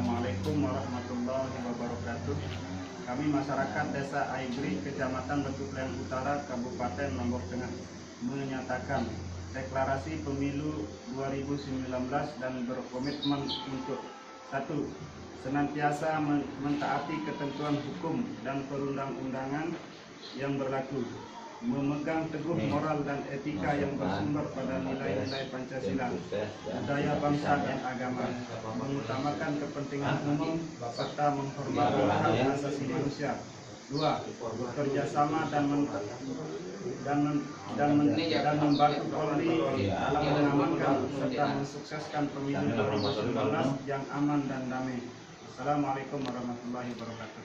Assalamualaikum warahmatullahi wabarakatuh. Kami masyarakat Desa Aigri, Kecamatan Batu Playang Utara, Kabupaten Lombok Tengah, menyatakan deklarasi pemilu 2019 dan berkomitmen untuk 1. Senantiasa mentaati ketentuan hukum dan perundang-undangan yang berlaku, memegang teguh moral dan etika yang bersumber pada nilai-nilai Pancasila, budaya bangsa dan agama, mengutamakan kepentingan umum serta menghormati hak asasi manusia. 2. Bekerja sama dan membantu Polri dalam mengamankan serta mensukseskan pemilu 2019 yang aman dan damai. Assalamualaikum warahmatullahi wabarakatuh.